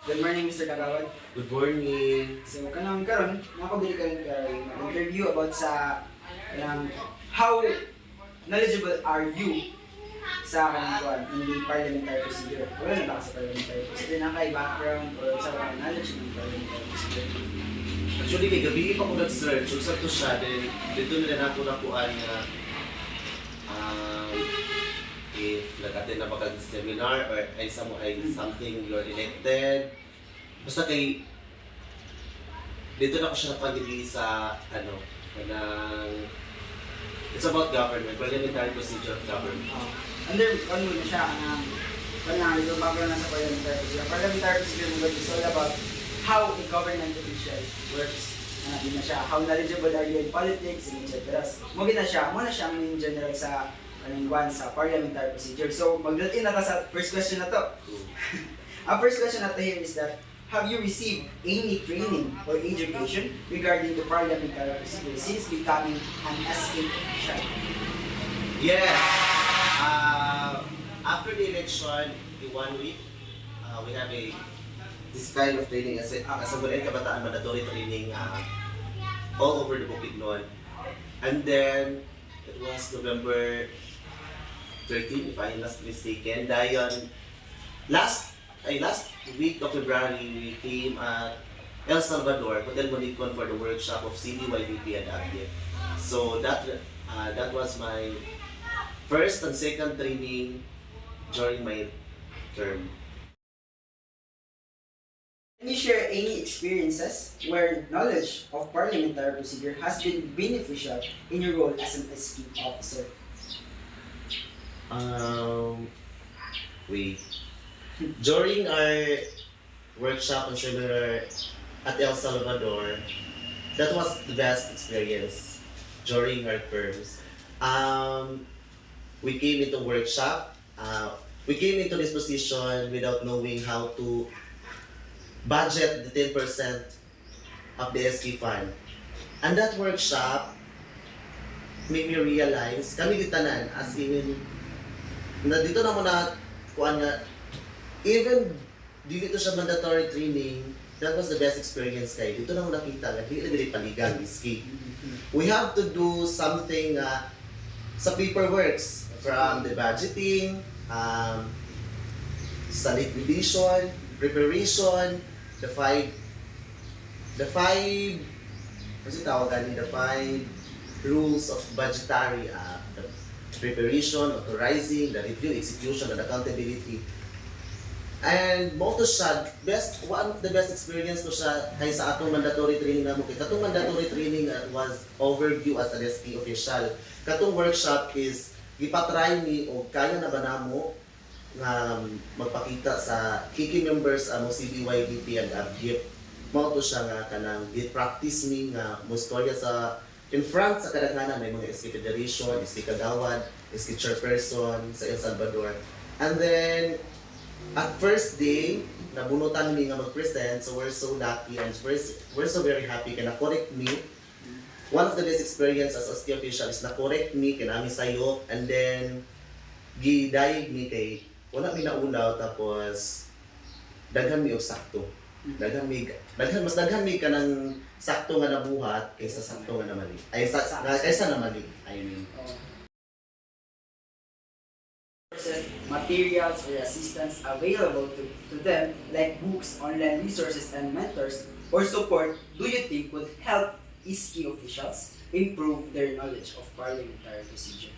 Good morning, Mr. Kagawad. Good morning. So, karon, nakabili ka rin interview about sa how knowledgeable are you sa kanang kuan in the parliamentary procedure. Wala na ba ka sa parliamentary procedure na kay background or sa mga knowledge ng parliamentary procedure? Actually, kay gabi pa ko nag-search. So, sa to siya, then dito nila na ko nakuhaan na if nag-attend na ba ka seminar or ay something you're elected. Basta kay dito na ko siya napagili sa kanang it's about government, parliamentary procedure of government. Under, ano na siya, yung background na sa parliamentary procedure. Parliamentary procedure mo is all about how a government official works. Yun na siya, how knowledgeable are you in politics, and etc. Mo na siya ang in general sa sa parliamentary procedure. So, magdating na ta sa first question na to. Ang first question na to here is that, have you received any training or education regarding the parliamentary procedure since becoming an SK official? Yes. After the election, in 1 week, we have this kind of training as a Bulan Kabataan mandatory training all over the Bukidnon. And then, it was November 13, if I'm not mistaken. Dahil last week of February, we came at El Salvador, Hotel Monicon for the workshop of CDYVP and ABDIP. So that was my first and second training during my term. Can you share any experiences where knowledge of parliamentary procedure has been beneficial in your role as an SQ officer? We during our workshop and seminar at El Salvador, that was the best experience during our terms. We came into workshop. We came into this position without knowing how to budget the 10% of the SK fund. And that workshop made me realize, kami ditanan, as in, na dito na muna, kuan nga, even dito siya mandatory training, that was the best experience kay. Dito na muna kita, hindi na paligan, SK. We have to do something sa paperworks, from the budgeting, sa liquidation, preparation, the five rules of budgetary, the preparation, authorizing, the review, execution, and accountability. And mo to siya, one of the best experience to siya kay sa atong mandatory training namo. Kay katong mandatory training was overview as an SK official. Katong workshop is gipatry ni o kaya na ba namo nga magpakita sa key members mo CDYVP and ABDIP. Mao to siya nga kanang practice ni nga mo istorya sa in front sa kadaghanan may mga SK Federation, SK Kagawad, SK Chairperson sa El Salvador. And then at first day, nabunutan mi nga mag-present, so we're so lucky and we're so very happy kaya na-correct me. One of the best experience as SK official is na-correct me kinami sayo, and then gidayeg mi kay wala mi naulaw, tapos daghan mi og sakto. Mas daghan mi kanang sakto nga nabuhat kaysa sakto nga namali. Kaysa namali, I mean. Materials or assistance available to them, like books, online resources, and mentors or support, do you think would help SK officials improve their knowledge of parliamentary procedure?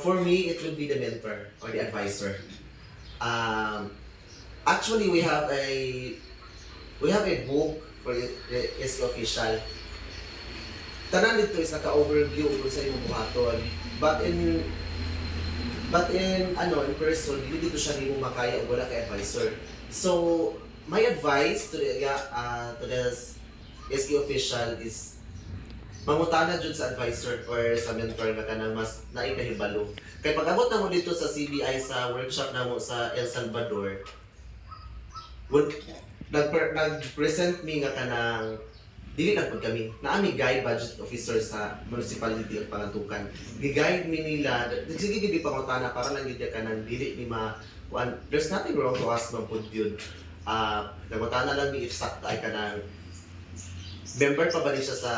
For me, it would be the mentor or the advisor. Actually, we have a book for the SK official. Tanan dito is naka-overview kung sa imong buhaton. But in person, hindi dito siya nimo makaya o wala kay advisor. So, my advice to the SK official is mangutana jud sa advisor or sa mentor nga kanang mas naikahibalo. Kay pag-abot na mo dito sa CBI sa workshop na mo sa El Salvador, nag-present mi nga kanang dili na pud kami. Naami guide budget officer sa municipality of Pangantukan. Gi-guide mi nila, sige gid pangutana para lang gid ka nang dili ni ma there's nothing wrong to ask man pud yun. nagutana lang ni if sakto ay kanang member pa ba rin siya sa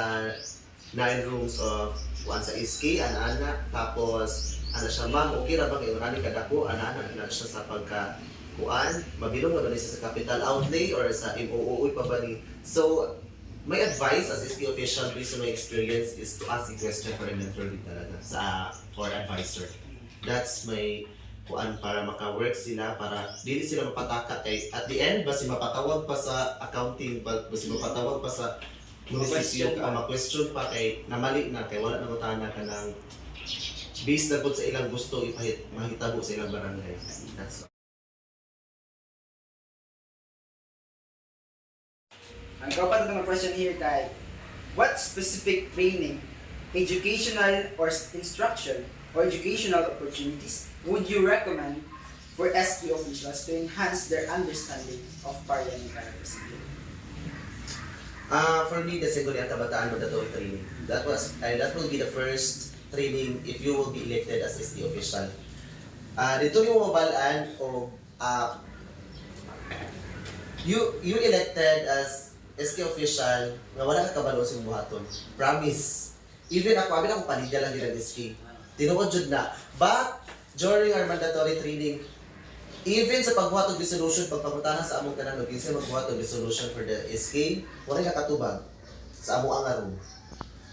9 rooms of kuan sa SK, ana tapos ano siya, ma'am, okay ra ba kayo rani kadako, ana na siya sa pagka kuan, mabilong na ba rin siya sa capital outlay or sa MOOE pa ba ni. So, my advice as SK official based on my experience is to ask a question for an interview talaga for advisor. That's my kuan para maka-work sila, para dili sila mapataka kay at the end basi mapatawag pa sa accounting, basi mapatawag pa sa munisipyo ka ma-question pa kay namali na kay wala na utana ka ng based na sa ilang gusto mahitabo sa ilang barangay. That's all. Ang kapat na question here kay, what specific training, educational or instruction, or educational opportunities would you recommend for SK officials to enhance their understanding of parliamentary procedure? For me, the Seguridad Kabataan Mandatory Training. That will be the first training if you will be elected as SK official. Dito yung mabalaan o you elected as SK official nga wala ka kabalo sa buhaton. Promise. Even ako paniga lang din ang SK. Tinuod jud na. But during our mandatory training, even sa pagbuhat og resolution, pagpangutanan sa among tanan og kinsa magbuhat og resolution for the SK, wala ka katubag sa among room.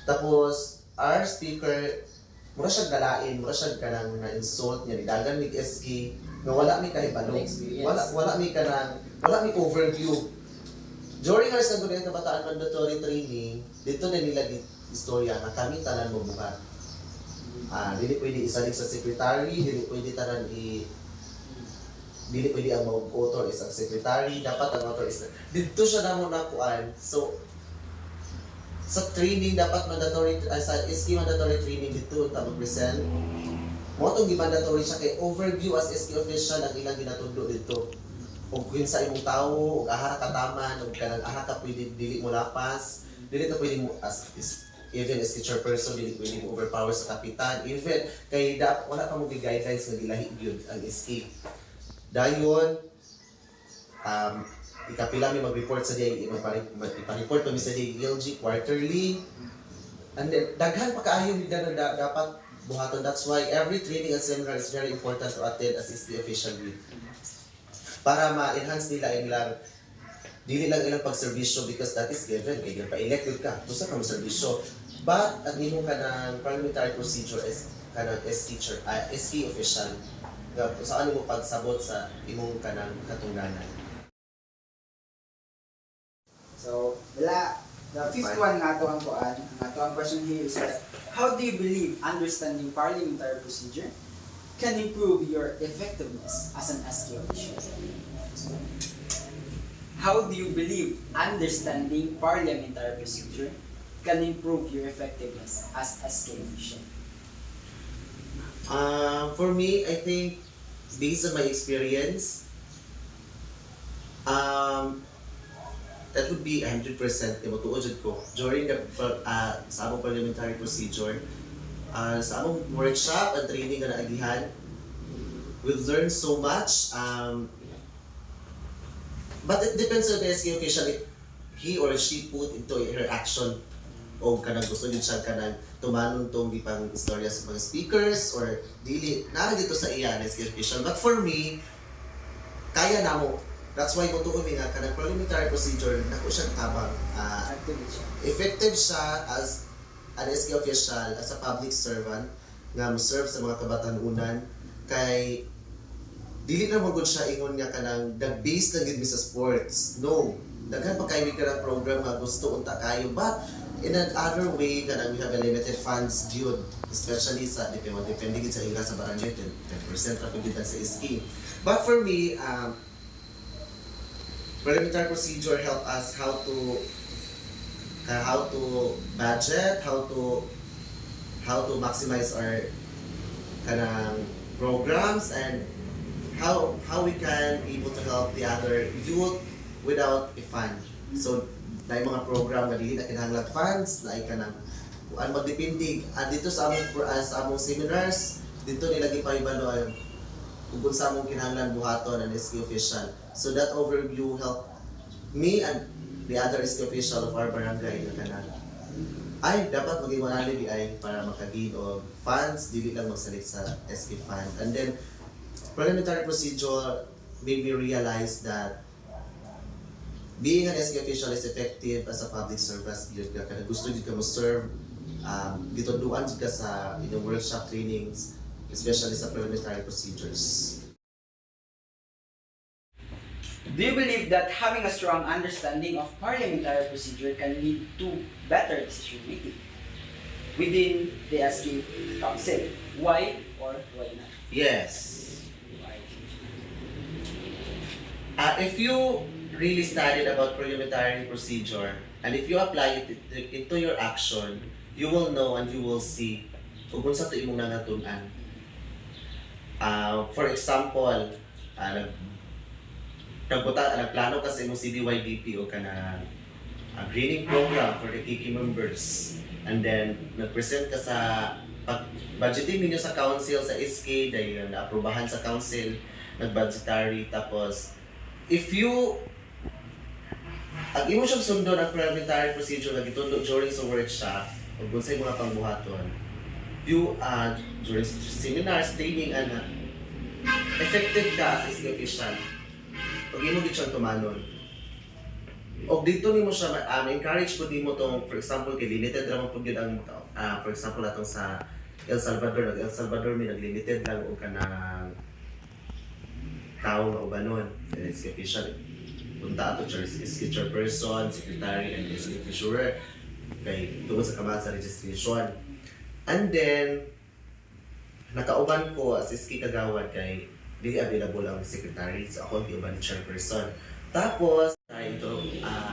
Tapos our speaker mura siya galain, mura siya kanang na-insult niya, nidagan mig SK, nga wala mi kahibalo. Wala mi overview. During our Seguridad Kabataan Mandatory Training, dito na nila istorya na kami tanan mabuhat. Dili pwede isalig sa secretary, dili pwede ang mag-author is ang secretary, dapat ang author is dito siya namo nakuan. So sa training dapat mandatory sa SK mandatory training dito ta mag-present. Mo tong mandatory siya kay overview as SK official ang ilang ginatudlo dito. Og kung sa imong tawo, og ahara ka taman, og kanang aha ka pwede dili mo lapas, dili ka pwede mo as even as chairperson, dili pwede mo overpower sa kapitan, even kay wala pa mo guidelines nga gilahi gyud ang SK. Dayon ikapila mi mag-report sa DILG, ipa-report pa mi sa DILG quarterly. And then daghan pa kaayo mi dapat buhaton. That's why every training and seminar is very important to attend as SK official week. Para ma-enhance nila ilang dili lang ilang pagserbisyo because that is given kay pa-elected ka tusa ka mo serbisyo, but ang imong kanang parliamentary procedure is kanang SK official nga saan mo pagsabot sa imong kanang katungdanan. So, the fifth one nga to ang kuan, ang ato ang question here is that, how do you believe understanding parliamentary procedure can improve your effectiveness as an SK official? How do you believe understanding parliamentary procedure can improve your effectiveness as SK official? For me, I think based on my experience, that would be 100% timutuod ko during the sa among parliamentary procedure. Sa among workshop at training nga naagihan, we've learned so much. But it depends on the SK official if he or she put into her action o kanang gusto din siya kanang tumanon tong gipang istorya sa mga speakers or dili nara dito sa iya na SK official. But for me, kaya namo. That's why ko tuon nga kanang parliamentary procedure nako siya tabang. Effective siya as an SK official, as a public servant nga mo-serve sa mga kabatanunan kay dili na magud siya ingon nga kanang the base lang gid mi sa sports. No, daghan pa kay mi kanang program nga gusto unta kayo, but in another way kanang we have a limited funds due, especially sa depende gid sa ila sa barangay 10% ra pud sa SK. But for me, parliamentary procedure help us how to budget, how to maximize our kanang programs, and how we can be able to help the other youth without a fund. So na mga program nga dili na kinahanglan funds, na kanang kuan magdepende dito sa among seminars, dito nila gipahibalo ug unsa mong kinahanglan buhaton ang SK official. So that overview helped me and the other SK official of our barangay na kanan. Ay, dapat maging manali di ay para makagain og funds, dili lang magsalit sa SK fund. And then, parliamentary procedure made me realize that being an SK official is effective as a public service. Yun ka na gusto dito ka mo serve, dito duan ka sa workshop trainings, especially sa parliamentary procedures. Do you believe that having a strong understanding of parliamentary procedure can lead to better decision making within the SK Council? Why or why not? Yes. Why? If you really studied about parliamentary procedure and if you apply it into your action, you will know and you will see kung unsa to imong nangatun-an. For example, nagplano ka sa imong CDYDP o kanang greening program for the key members, and then nag-present ka sa budgeting ninyo sa council sa SK dahil na-aprobahan sa council, nag-budgetary, tapos if you ang imo siyang sundon ang parliamentary procedure na gitundo during sa workshop o kung sa mga pangbuhaton, you during seminars, training, effective ka as SK official. Pag imo gid siyang tumanon. O dito nimo siya encourage pud nimo tong, for example, kay limited ra man pud gyud ang for example atong sa El Salvador may naglimited lang og kanang tao nga ubanon, SK official. Punta ato SK chairperson, secretary, and SK treasurer kay tungod sa kamahal sa registration. And then nakauban ko as SK kagawad kay dili available ang secretary, so ako ang uban chairperson. Tapos ito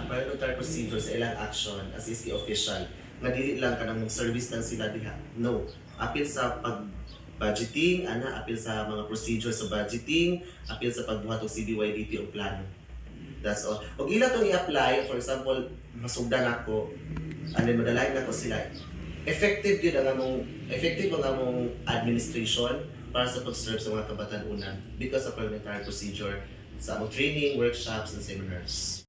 parliamentary procedure sa ilang action as SK official nga dili lang kanang mag-service lang sila diha. No, apil sa budgeting, apil sa mga procedure sa budgeting, apil sa pagbuhat og CDYDP o plano. That's all. Og ila tong i-apply, for example, masugdan ako, and then madalayan ako sila. Effective ang among administration para sa pag-serve sa mga kabatanunan because of parliamentary procedure sa among training, workshops, and seminars.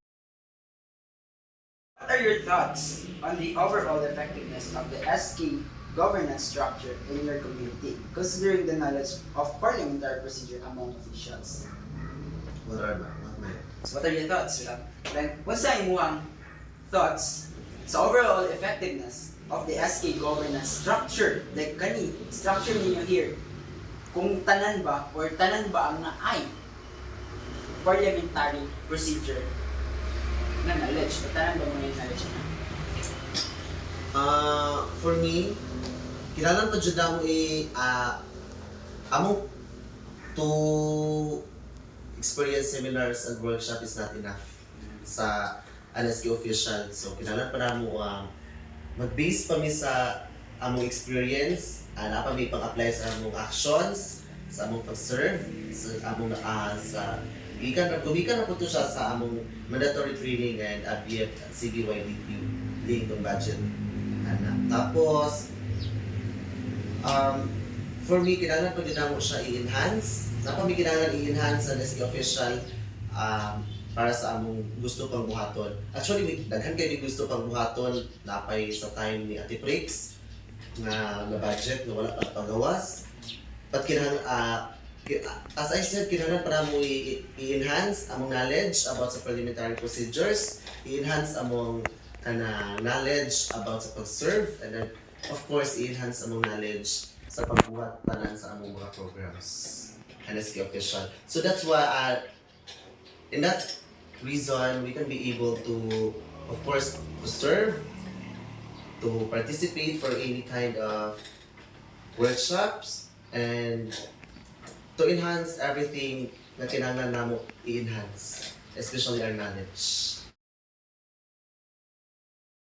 What are your thoughts on the overall effectiveness of the SK governance structure in your community, considering the knowledge of parliamentary procedure among officials? So what are your thoughts? Like, what's sa imuhang thoughts sa overall effectiveness of the SK governance structure? Like, kani, structure ninyo here, kung tanan ba ang naay parliamentary procedure na knowledge, o tanan ba mo na yung knowledge na? For me, kailangan pa dyan ako among to experience seminars and workshop is not enough sa SK official. So, kailangan pa na mo mag-base pa mi sa among experience, na pa mi pang-apply sa among actions, sa among pag-serve, sa among sa gikan na po to siya sa among mandatory training and ABF CDYDP link ng budget. Tapos, for me, kailangan pa din ako siya i-enhance. Napami kailangan i-enhance ang SK official para sa among gusto pang buhaton. Actually, daghan kayo gusto pang buhaton napay sa time ni Ate Prix na budget na wala pa pagawas. But as I said, kailangan para mo i-enhance among knowledge about sa parliamentary procedures, i-enhance among knowledge about sa pag-serve, and then of course i-enhance among knowledge sa pagbuhat tanan sa among mga programs and SK official. So that's why in that reason we can be able to, of course, to serve, to participate for any kind of workshops, and to enhance everything na kinahanglan namo i-enhance, especially our knowledge.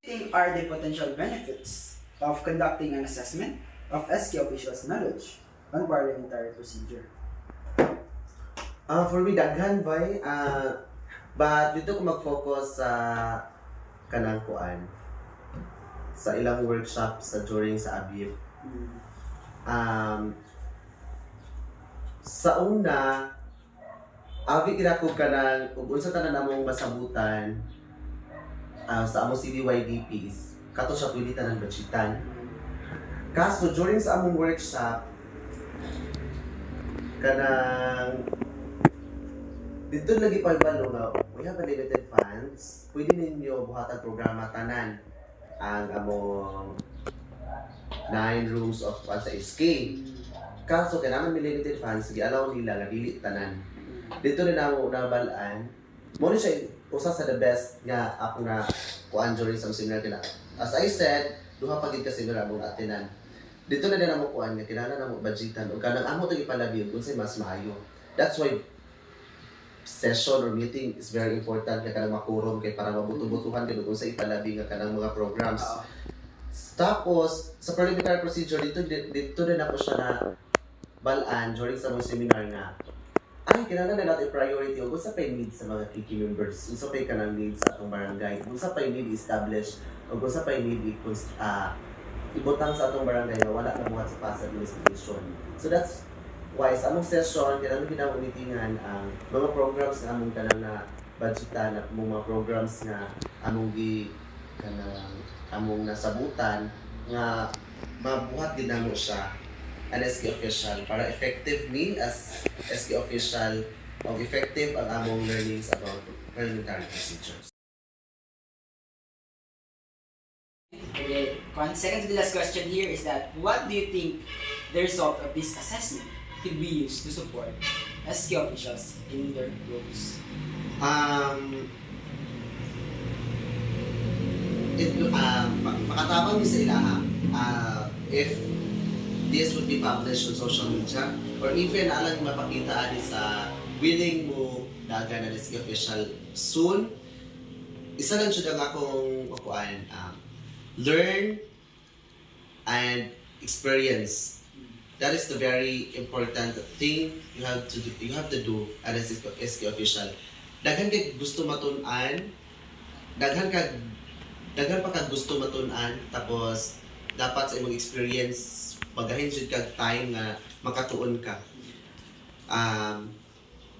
What are the potential benefits of conducting an assessment of SK officials' knowledge on parliamentary procedure? For me, daghan ba but dito ko mag-focus sa kanang kuan sa ilang workshops sa during sa ABIF. Sa una, abi ginako ka ng, kung unsa tanan among masabutan sa among CDYDPs, kato siya pwede tanan budgetan. Kaso, during sa among workshop, kanang dito lagi pagbalo nga, we have a limited funds, pwede ninyo buhatan programa tanan ang among 9 rules of sa SK. Kaso, kailangan may limited funds, gi-allow nila nga dili tanan. Dito rin ako nabalaan, mo rin siya usa sa the best nga ako na kuan during sa seminar kina. As I said, duha pa gid ka seminar among atinan. Dito na din ako kuan nga kinahanglan namo budgetan ug kanang amo to ipalabi kung say mas maayo. That's why session or meeting is very important kay kanang makurom kay para mabuto-butuhan kay kung sa ipalabi nga kanang mga programs. Tapos sa parliamentary procedure dito din ako siya na balaan during sa mga seminar nga ay kinahanglan na natin priority o unsa pay needs sa mga key members, unsa pay kanang needs sa atong barangay, unsa pay need establish o unsa pay need ibutang sa atong barangay na wala na buhat sa past administration. So that's why sa among session kinahanglan ginawang meetingan ang mga programs nga among kanang na budgetan at mga programs nga among kanang among nasabutan nga mabuhat gid namo siya an SK official para effective mean as SK official o effective ang among learnings about parliamentary procedures. Okay, second to the last question here is that what do you think the result of this assessment could be used to support SK officials in their roles? Makatabang ni sa ilaha if this would be published on social media or even alang mapakita ani sa willing mo dagan na SK official soon. Isa lang siya nga akong kukuan learn and experience. That is the very important thing you have to do as SK official. Daghan kay gusto matun-an, daghan pa kag gusto matun-an, tapos dapat sa imong experience pagahin jud kag time nga makatuon ka.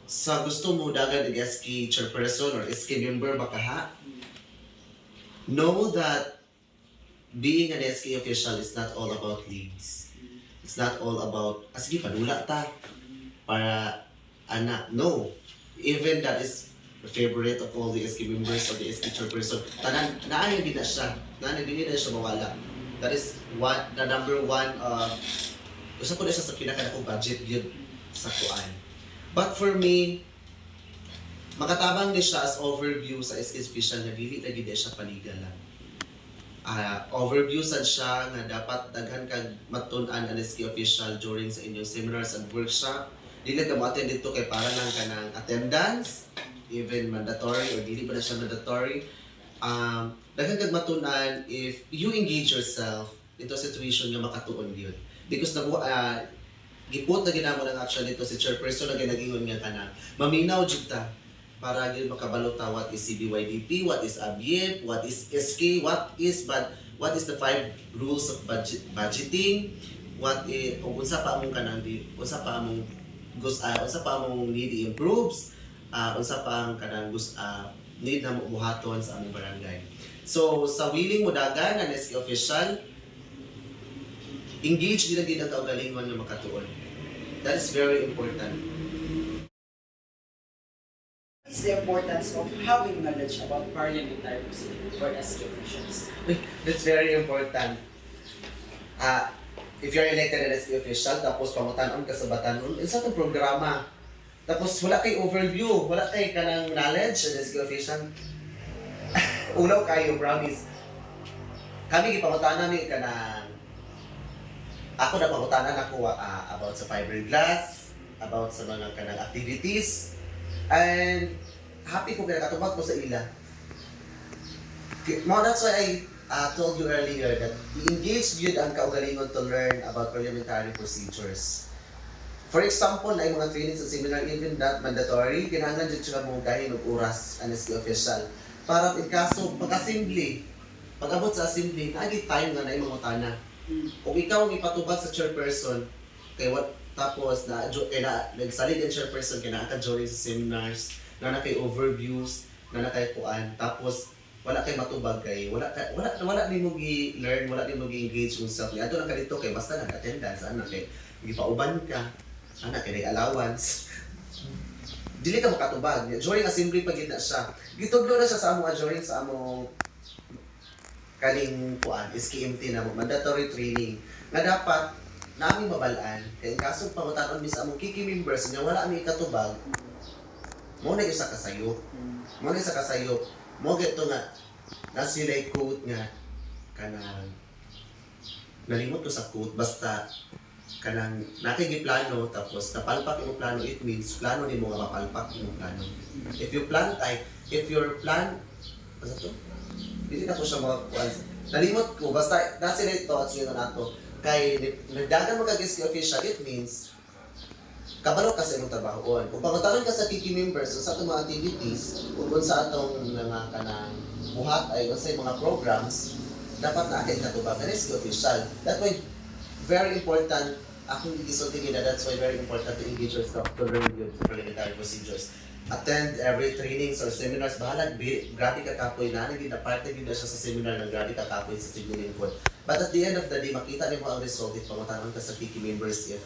Sa gusto mo dagan og SK chairperson or SK member baka ha, know that being an SK official is not all about leads. It's not all about, sige, padula ta para anak. No. Even that is the favorite of all the SK members or the SK chairperson. Tanan, naayon din na siya. Naayon din na siya mawala. That is the number one, gusto ko na siya sa pinaka-akong budget yun sa kuan. But for me, makatabang din siya as overview sa SK official na dili lagi din siya paligalan. Overview sad siya nga dapat daghan kag matun-an ang SK official during sa inyong seminars and workshop. Dili ka mo-attend dito kay para lang ka ng attendance, even mandatory or dili pa na siya mandatory. Daghan kag matun-an if you engage yourself into a situation nga makatuon yun. Because gipot na ginamo lang actually ito si chairperson na ginagingon nga kanang maminaw jud ta para gyud makabalota what is CDYDP, what is ABIEP, what is SK, what is the 5 rules of budgeting, what is unsa pa among kanang unsa pa among need improves, unsa pa ang kanang need na mo buhaton sa among barangay. So sa willing mo dagan ang SK official, engage din ang kaugalingon nga makatuon. That is very important. What is the importance of having knowledge about parliamentary procedure for SK officials? That's very important. If you're elected as SK official, tapos pangutanon ka sa batanon, isa itong programa. Tapos wala kay overview, wala kay kanang knowledge as SK official. Ulaw kayo, promise. Kami gipangutanan ni kanang ako na pangutanan ako about sa fiberglass, about sa mga kanang activities. And happy ko kaya katubag ko sa ila. That's why I told you earlier that i-engage yun ang kaugalingon to learn about parliamentary procedures. For example, na yung mga trainings sa seminar, even that mandatory, kinahanglan dyan siya mugahin ng oras ang SK official. Para in kaso, pag-assembly, pag-abot sa assembly, naagi time nga na yung mga tana. Kung ikaw ang ipatubag sa chairperson, kay Tapos nagsalig ang chairperson kaya naka-join sa seminars, na kay overviews, na kay kuan. Tapos wala kay matubag kay wala ni mo gi-learn, wala ni mo gi-engage yourself. Ato lang ka dito kay basta nag-attendance ana kay gipauban ka, ana kay allowance. Dili ka makatubag. During assembly pag na siya. Gitudlo na siya sa among during sa among kaning kuan SKMT na mandatory training na dapat namin mabalaan kay kaso pangutanon mi sa among kiki members nga wala mi katubag mo na isa kasayo mo gito nga nasilay quote nga kanang nalimot ko sa quote basta kanang nakigiplano tapos napalpak imong plano, it means plano nimo nga mapalpak imong plano. If your plan ano to dili na ko siya mga kuan nalimot ko basta nasilay thoughts yun na nato kay nagdagan mo kag-SK official, it means kabalo ka sa imong trabahoon. Kung pangutanon ka sa kiki members sa atong mga activities, kung sa atong mga kanang buhat ay sa mga programs, dapat na kay katubag ng SK official. That way, very important, akong gisulti na that's why very important to engage yourself to learn your parliamentary procedures. Attend every trainings or seminars. Bahala, grabe ka kapoy na naging na parte din na siya sa seminar ng grabe ka kapoy sa Tignan Lingkod. But at the end of the day, makita niyo ang result if pangutanon ka sa kiki members if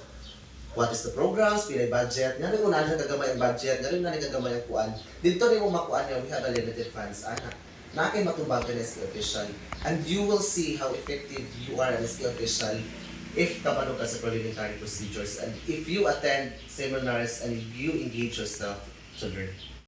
what is the programs, pilay budget, nga rin mo na nagagamay ang budget, nga rin na nagagamay ang kuan. Dito rin mo makuan nga we have a limited funds. Anak, na kayo matubag ka na SK official. And you will see how effective you are an SK official if kabalo ka sa parliamentary procedures and if you attend seminars and you engage yourself to learn.